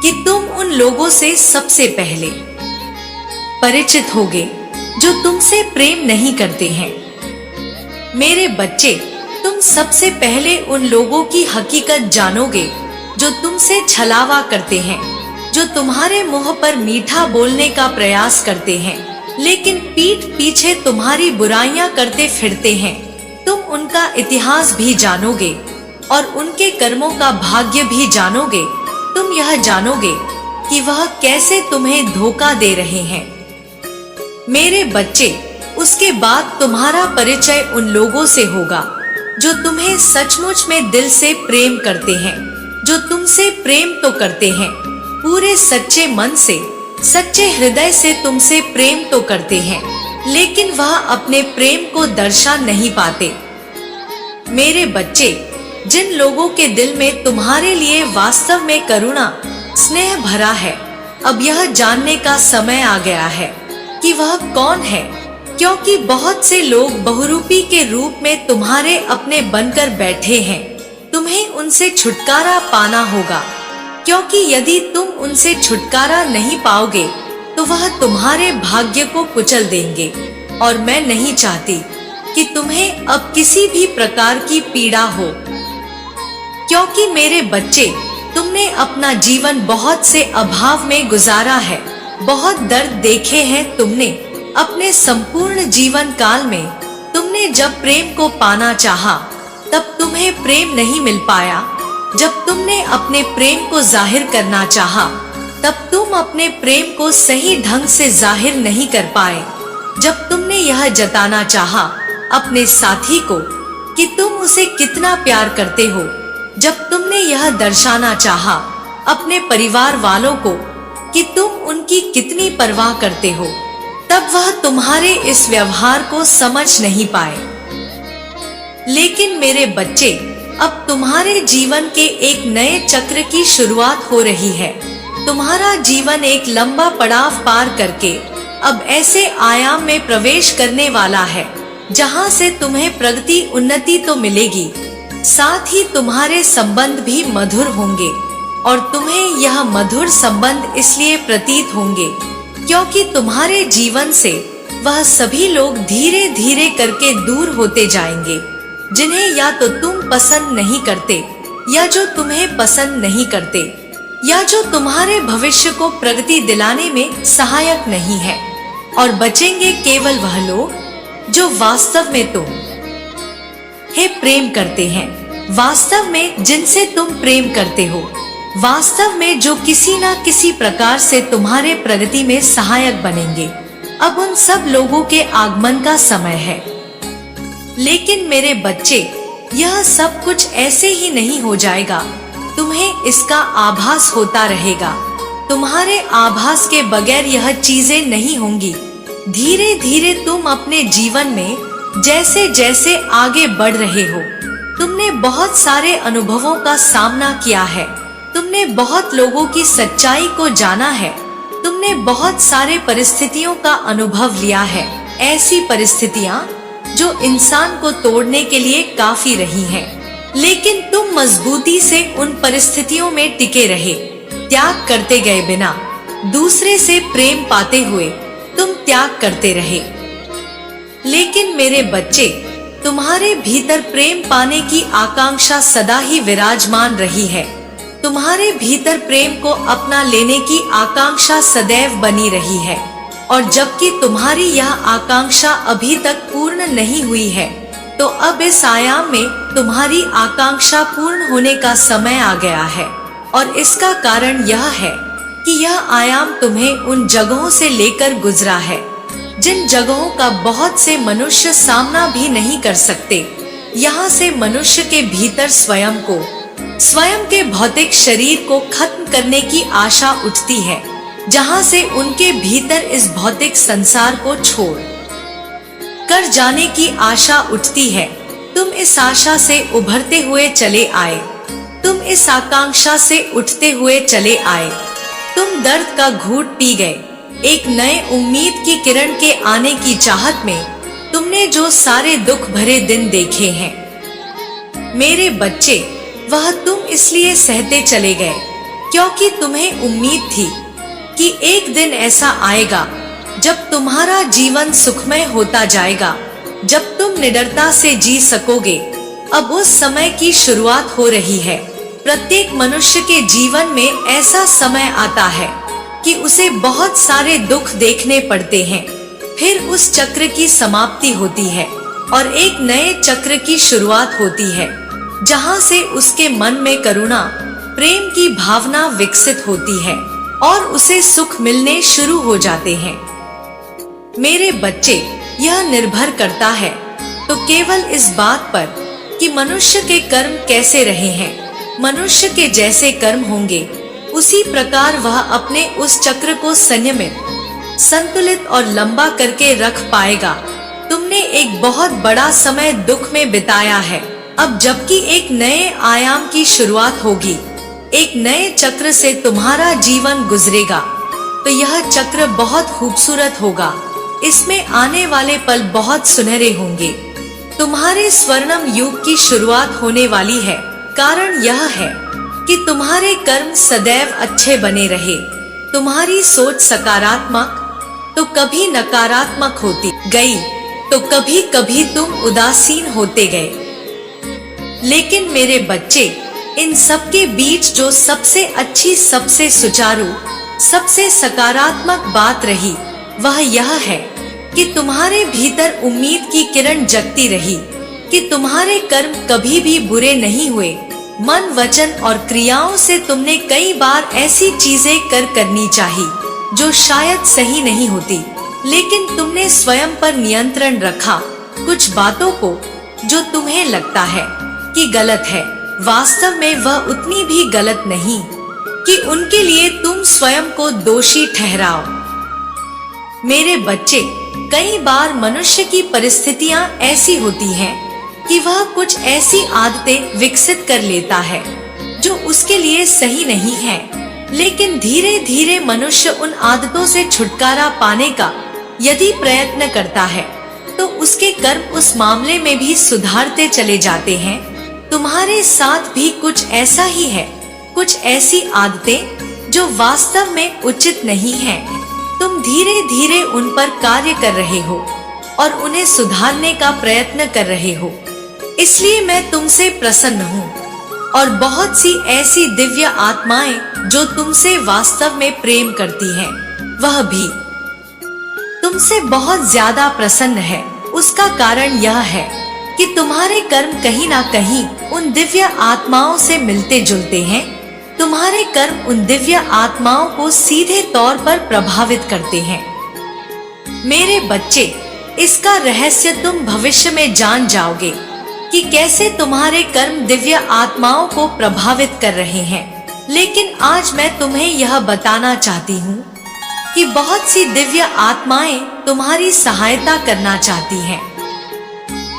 कि तुम उन लोगों से सबसे पहले परिचित होगे जो तुमसे प्रेम नहीं करते हैं। मेरे बच्चे, तुम सबसे पहले उन लोगों की हकीकत जानोगे जो तुमसे छलावा करते हैं, जो तुम्हारे मुंह पर मीठा बोलने का प्रयास करते हैं, लेकिन पीठ पीछे तुम्हारी बुराइयां करते फिरते हैं। तुम उनका इतिहास भी जानोगे और उनके कर्मों का भाग्य भी जानोगे। तुम यह जानोगे कि वह कैसे तुम्हें धोखा दे रहे हैं। मेरे बच्चे, उसके बाद तुम्हारा परिचय उन लोगों से होगा जो तुम्हें सचमुच में दिल से प्रेम करते हैं, जो तुमसे प्रेम तो करते हैं, पूरे सच्चे मन से, सच्चे हृदय से तुमसे प्रेम तो करते हैं, लेकिन वह अपने प्रेम को दर्शा नहीं पाते। मेरे बच्चे, जिन लोगों के दिल में तुम्हारे लिए वास्तव में करुणा, स्नेह भरा है, अब यह जानने का समय आ गया है कि वह कौन है, क्योंकि बहुत से लोग बहुरूपी के रूप में तुम्हारे अपने बनकर बैठे हैं। तुम्हें उनसे छुटकारा पाना होगा, क्योंकि यदि तुम उनसे छुटकारा नहीं पाओगे तो वह तुम्हारे भाग्य को कुचल देंगे। और मैं नहीं चाहती कि तुम्हें अब किसी भी प्रकार की पीड़ा हो, क्योंकि मेरे बच्चे, तुमने अपना जीवन बहुत से अभाव में गुजारा है, बहुत दर्द देखे हैं तुमने अपने संपूर्ण जीवन काल में। तुमने जब प्रेम को पाना चाहा, तब तुम्हें प्रेम नहीं मिल पाया। जब तुमने अपने प्रेम को जाहिर करना चाहा, तब तुम अपने प्रेम को सही ढंग से जाहिर नहीं कर पाए। जब तुमने यह जताना चाहा अपने साथी को कि तुम उसे कितना प्यार करते हो, जब तुमने यह दर्शाना चाहा अपने परिवार वालों को कि तुम उनकी कितनी परवाह करते हो, तब वह तुम्हारे इस व्यवहार को समझ नहीं पाए। लेकिन मेरे बच्चे, अब तुम्हारे जीवन के एक नए चक्र की शुरुआत हो रही है। तुम्हारा जीवन एक लंबा पड़ाव पार करके अब ऐसे आयाम में प्रवेश करने वाला है जहां से तुम्हें प्रगति, उन्नति तो मिलेगी, साथ ही तुम्हारे संबंध भी मधुर होंगे। और तुम्हें यह मधुर संबंध इसलिए प्रतीत होंगे क्योंकि तुम्हारे जीवन से वह सभी लोग धीरे धीरे करके दूर होते जाएंगे, जिन्हें या तो तुम पसंद नहीं करते, या जो तुम्हें पसंद नहीं करते, या जो तुम्हारे भविष्य को प्रगति दिलाने में सहायक नहीं है। और बचेंगे केवल वह लोग जो वास्तव में तुम्हें प्रेम करते हैं, वास्तव में जिनसे तुम प्रेम करते हो, वास्तव में जो किसी न किसी प्रकार से तुम्हारे प्रगति में सहायक बनेंगे। अब उन सब लोगों के आगमन का समय है। लेकिन मेरे बच्चे, यह सब कुछ ऐसे ही नहीं हो जाएगा, तुम्हें इसका आभास होता रहेगा। तुम्हारे आभास के बगैर यह चीजें नहीं होंगी। धीरे धीरे तुम अपने जीवन में जैसे जैसे आगे बढ़ रहे हो, तुमने बहुत सारे अनुभवों का सामना किया है, तुमने बहुत लोगों की सच्चाई को जाना है, तुमने बहुत सारे परिस्थितियों का अनुभव लिया है, ऐसी परिस्थितियां जो इंसान को तोड़ने के लिए काफी रही हैं। लेकिन तुम मजबूती से उन परिस्थितियों में टिके रहे, त्याग करते गए, बिना दूसरे से प्रेम पाते हुए तुम त्याग करते रहे। लेकिन मेरे बच्चे, तुम्हारे भीतर प्रेम पाने की आकांक्षा सदा ही विराजमान रही है। तुम्हारे भीतर प्रेम को अपना लेने की आकांक्षा सदैव बनी रही है। और जबकि तुम्हारी यह आकांक्षा अभी तक पूर्ण नहीं हुई है, तो अब इस आयाम में तुम्हारी आकांक्षा पूर्ण होने का समय आ गया है। और इसका कारण यह है कि यह आयाम तुम्हें उन जगहों से लेकर गुजरा है जिन जगहों का बहुत से मनुष्य सामना भी नहीं कर सकते। यहाँ से मनुष्य के भीतर स्वयं को, स्वयं के भौतिक शरीर को खत्म करने की आशा उठती है, जहाँ से उनके भीतर इस भौतिक संसार को छोड़ कर जाने की आशा उठती है। तुम इस आशा से उभरते हुए चले आए, तुम इस आकांक्षा से उठते हुए चले आए। तुम दर्द का घूंट पी गए, एक नए उम्मीद की किरण के आने की चाहत में तुमने जो सारे दुख भरे दिन देखे हैं। मेरे बच्चे, वह तुम इसलिए सहते चले गए क्योंकि तुम्हें उम्मीद थी कि एक दिन ऐसा आएगा जब तुम्हारा जीवन सुखमय होता जाएगा, जब तुम निडरता से जी सकोगे। अब उस समय की शुरुआत हो रही है। प्रत्येक मनुष्य के जीवन में ऐसा समय आता है कि उसे बहुत सारे दुख देखने पड़ते हैं, फिर उस चक्र की समाप्ति होती है और एक नए चक्र की शुरुआत होती है, जहां से उसके मन में करुणा, प्रेम की भावना विकसित होती है और उसे सुख मिलने शुरू हो जाते हैं। मेरे बच्चे, यह निर्भर करता है तो केवल इस बात पर कि मनुष्य के कर्म कैसे रहे हैं। मनुष्य के जैसे कर्म होंगे उसी प्रकार वह अपने उस चक्र को संयमित, संतुलित और लंबा करके रख पाएगा। तुमने एक बहुत बड़ा समय दुख में बिताया है, अब जबकि एक नए आयाम की शुरुआत होगी, एक नए चक्र से तुम्हारा जीवन गुजरेगा, तो यह चक्र बहुत खूबसूरत होगा। इसमें आने वाले पल बहुत सुनहरे होंगे। तुम्हारे स्वर्णिम युग की शुरुआत होने वाली है। कारण यह है कि तुम्हारे कर्म सदैव अच्छे बने रहे। तुम्हारी सोच सकारात्मक तो कभी नकारात्मक होती गई, तो कभी कभी तुम उदासीन होते गए। लेकिन मेरे बच्चे, इन सब के बीच जो सबसे अच्छी, सबसे सुचारू, सबसे सकारात्मक बात रही वह यह है कि तुम्हारे भीतर उम्मीद की किरण जगती रही कि तुम्हारे कर्म कभी भी बुरे नहीं हुए। मन, वचन और क्रियाओं से तुमने कई बार ऐसी चीजें करनी चाहिए जो शायद सही नहीं होती, लेकिन तुमने स्वयं पर नियंत्रण रखा। कुछ बातों को जो तुम्हें लगता है कि गलत है, वास्तव में वह उतनी भी गलत नहीं कि उनके लिए तुम स्वयं को दोषी ठहराओ। मेरे बच्चे, कई बार मनुष्य की परिस्थितियां ऐसी होती हैं कि वह कुछ ऐसी आदतें विकसित कर लेता है जो उसके लिए सही नहीं है, लेकिन धीरे धीरे मनुष्य उन आदतों से छुटकारा पाने का यदि प्रयत्न करता है तो उसके कर्म उस मामले में भी सुधारते चले जाते हैं। तुम्हारे साथ भी कुछ ऐसा ही है। कुछ ऐसी आदतें जो वास्तव में उचित नहीं हैं, तुम धीरे धीरे उन पर कार्य कर रहे हो और उन्हें सुधारने का प्रयत्न कर रहे हो। इसलिए मैं तुमसे प्रसन्न हूँ और बहुत सी ऐसी दिव्य आत्माएं जो तुमसे वास्तव में प्रेम करती हैं, वह भी तुमसे बहुत ज्यादा प्रसन्न है। उसका कारण यह है कि तुम्हारे कर्म कहीं ना कहीं उन दिव्य आत्माओं से मिलते जुलते हैं। तुम्हारे कर्म उन दिव्य आत्माओं को सीधे तौर पर प्रभावित करते हैं। मेरे बच्चे, इसका रहस्य तुम भविष्य में जान जाओगे कि कैसे तुम्हारे कर्म दिव्य आत्माओं को प्रभावित कर रहे हैं। लेकिन आज मैं तुम्हें यह बताना चाहती हूँ कि बहुत सी दिव्य आत्माएं तुम्हारी सहायता करना चाहती हैं।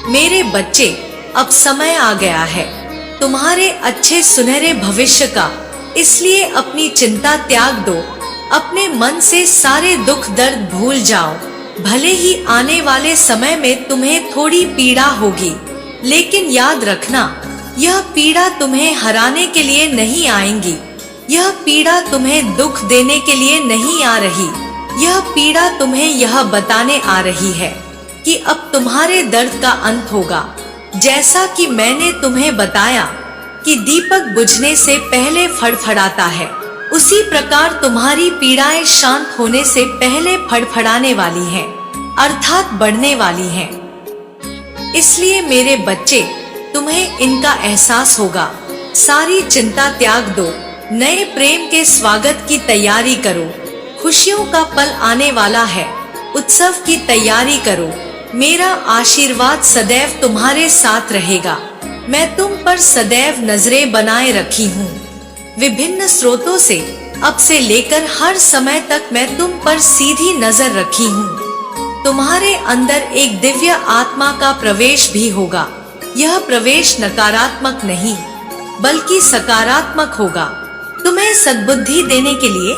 मेरे बच्चे, अब समय आ गया है तुम्हारे अच्छे सुनहरे भविष्य का, इसलिए अपनी चिंता त्याग दो। अपने मन से सारे दुख दर्द भूल जाओ। भले ही आने वाले समय में तुम्हें थोड़ी पीड़ा होगी, लेकिन याद रखना, यह पीड़ा तुम्हें हराने के लिए नहीं आएंगी। यह पीड़ा तुम्हें दुख देने के लिए नहीं आ रही। यह पीड़ा तुम्हें यह बताने आ रही है कि अब तुम्हारे दर्द का अंत होगा। जैसा कि मैंने तुम्हें बताया कि दीपक बुझने से पहले फड़फड़ाता है, उसी प्रकार तुम्हारी पीड़ाएं शांत होने से पहले फड़फड़ाने वाली हैं, अर्थात बढ़ने वाली हैं। इसलिए मेरे बच्चे, तुम्हें इनका एहसास होगा। सारी चिंता त्याग दो, नए प्रेम के स्वागत की तैयारी करो। खुशियों का पल आने वाला है, उत्सव की तैयारी करो। मेरा आशीर्वाद सदैव तुम्हारे साथ रहेगा। मैं तुम पर सदैव नजरें बनाए रखी हूँ। विभिन्न स्रोतों से अब से लेकर हर समय तक मैं तुम पर सीधी नजर रखी हूँ। तुम्हारे अंदर एक दिव्य आत्मा का प्रवेश भी होगा। यह प्रवेश नकारात्मक नहीं बल्कि सकारात्मक होगा। तुम्हें सद्बुद्धि देने के लिए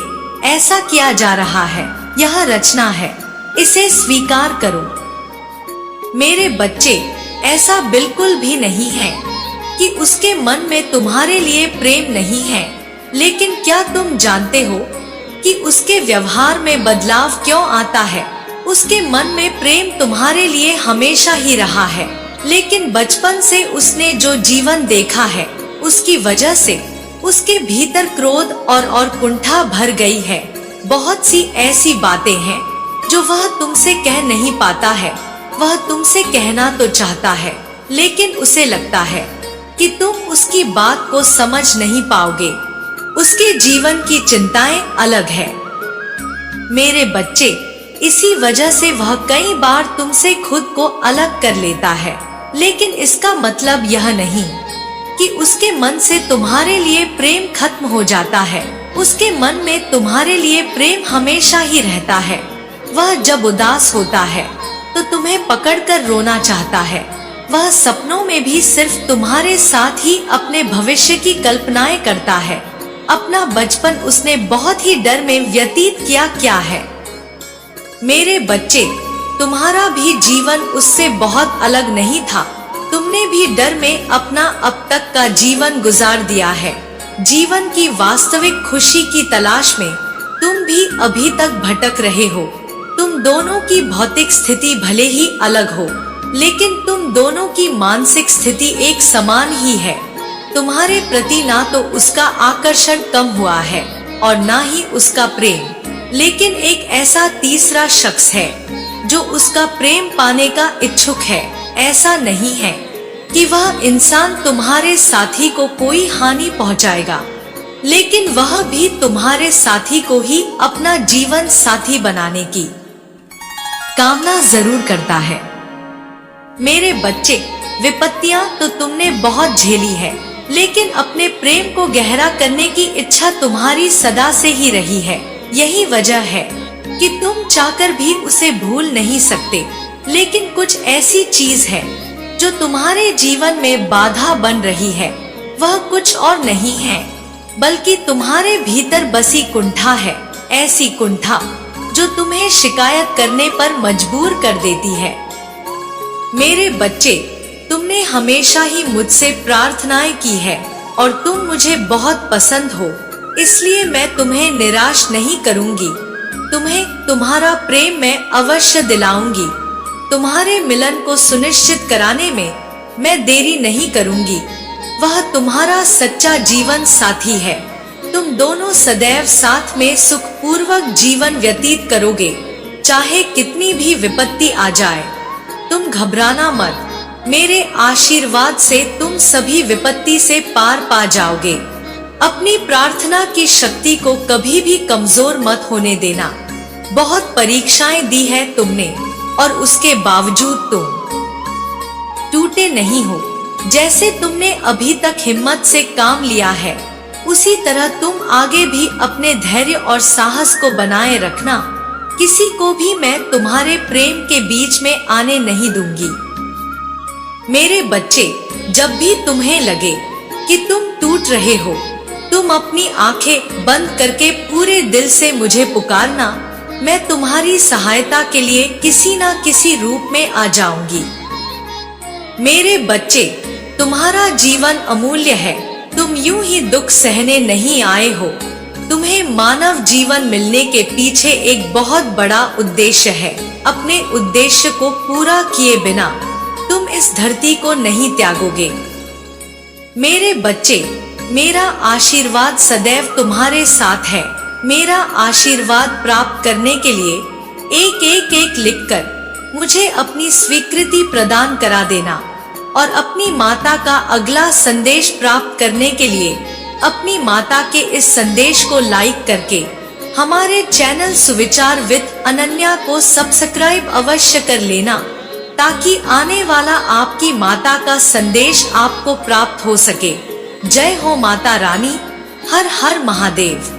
ऐसा किया जा रहा है। यह रचना है, इसे स्वीकार करो। मेरे बच्चे, ऐसा बिल्कुल भी नहीं है कि उसके मन में तुम्हारे लिए प्रेम नहीं है, लेकिन क्या तुम जानते हो कि उसके व्यवहार में बदलाव क्यों आता है? उसके मन में प्रेम तुम्हारे लिए हमेशा ही रहा है, लेकिन बचपन से उसने जो जीवन देखा है उसकी वजह से उसके भीतर क्रोध और कुंठा भर गई है। बहुत सी ऐसी बातें हैं जो वह तुमसे कह नहीं पाता है। वह तुमसे कहना तो चाहता है, लेकिन उसे लगता है कि तुम उसकी बात को समझ नहीं पाओगे। उसके जीवन की चिंताएं अलग है। मेरे बच्चे, इसी वजह से वह कई बार तुमसे खुद को अलग कर लेता है। लेकिन इसका मतलब यह नहीं कि उसके मन से तुम्हारे लिए प्रेम खत्म हो जाता है। उसके मन में तुम्हारे लिए प्रेम हमेशा ही रहता है। वह जब उदास होता है तो तुम्हें पकड़कर रोना चाहता है। वह सपनों में भी सिर्फ तुम्हारे साथ ही अपने भविष्य की कल्पनाएं करता है। अपना बचपन उसने बहुत ही डर में व्यतीत किया क्या है। मेरे बच्चे, तुम्हारा भी जीवन उससे बहुत अलग नहीं था। तुमने भी डर में अपना अब तक का जीवन गुजार दिया है। जीवन की वास्तविक खुशी की तलाश में तुम भी अभी तक भटक रहे हो। तुम दोनों की भौतिक स्थिति भले ही अलग हो, लेकिन तुम दोनों की मानसिक स्थिति एक समान ही है। तुम्हारे प्रति ना तो उसका आकर्षण कम हुआ है और ना ही उसका प्रेम, लेकिन एक ऐसा तीसरा शख्स है जो उसका प्रेम पाने का इच्छुक है। ऐसा नहीं है कि वह इंसान तुम्हारे साथी को कोई हानि पहुंचाएगा, लेकिन वह भी तुम्हारे साथी को ही अपना जीवन साथी बनाने की कामना जरूर करता है। मेरे बच्चे, विपत्तियां तो तुमने बहुत झेली है, लेकिन अपने प्रेम को गहरा करने की इच्छा तुम्हारी सदा से ही रही है। यही वजह है कि तुम चाहकर भी उसे भूल नहीं सकते। लेकिन कुछ ऐसी चीज है जो तुम्हारे जीवन में बाधा बन रही है। वह कुछ और नहीं है बल्कि तुम्हारे भीतर बसी कुंठा है। ऐसी कुंठा जो तुम्हें शिकायत करने पर मजबूर कर देती है। मेरे बच्चे, तुमने हमेशा ही मुझसे प्रार्थनाएं की है और तुम मुझे बहुत पसंद हो, इसलिए मैं तुम्हें निराश नहीं करूंगी। तुम्हें तुम्हारा प्रेम मैं अवश्य दिलाऊंगी। तुम्हारे मिलन को सुनिश्चित कराने में मैं देरी नहीं करूंगी। वह तुम्हारा सच्चा जीवन साथी है। तुम दोनों सदैव साथ में सुखपूर्वक जीवन व्यतीत करोगे, चाहे कितनी भी विपत्ति आ जाए। तुम घबराना मत। मेरे आशीर्वाद से तुम सभी विपत्ति से पार पा जाओगे। अपनी प्रार्थना की शक्ति को कभी भी कमजोर मत होने देना। बहुत परीक्षाएं दी है तुमने और उसके बावजूद तुम टूटे नहीं हो। जैसे तुमने अभी तक हिम्मत से काम लिया है, उसी तरह तुम आगे भी अपने धैर्य और साहस को बनाए रखना। किसी को भी मैं तुम्हारे प्रेम के बीच में आने नहीं दूंगी। मेरे बच्चे, जब भी तुम्हें लगे कि तुम टूट रहे हो, तुम अपनी आंखें बंद करके पूरे दिल से मुझे पुकारना। मैं तुम्हारी सहायता के लिए किसी न किसी रूप में आ जाऊंगी। मेरे बच्चे, तुम्हारा जीवन अमूल्य है। तुम यूं ही दुख सहने नहीं आए हो। तुम्हें मानव जीवन मिलने के पीछे एक बहुत बड़ा उद्देश्य है। अपने उद्देश्य को पूरा किए बिना तुम इस धरती को नहीं त्यागोगे। मेरे बच्चे, मेरा आशीर्वाद सदैव तुम्हारे साथ है। मेरा आशीर्वाद प्राप्त करने के लिए एक लिखकर मुझे अपनी स्वीकृति प्रदान करा देना और अपनी माता का अगला संदेश प्राप्त करने के लिए अपनी माता के इस संदेश को लाइक करके हमारे चैनल सुविचार विद अनन्या को सब्सक्राइब अवश्य कर लेना, ताकि आने वाला आपकी माता का संदेश आपको प्राप्त हो सके। जय हो माता रानी। हर हर महादेव।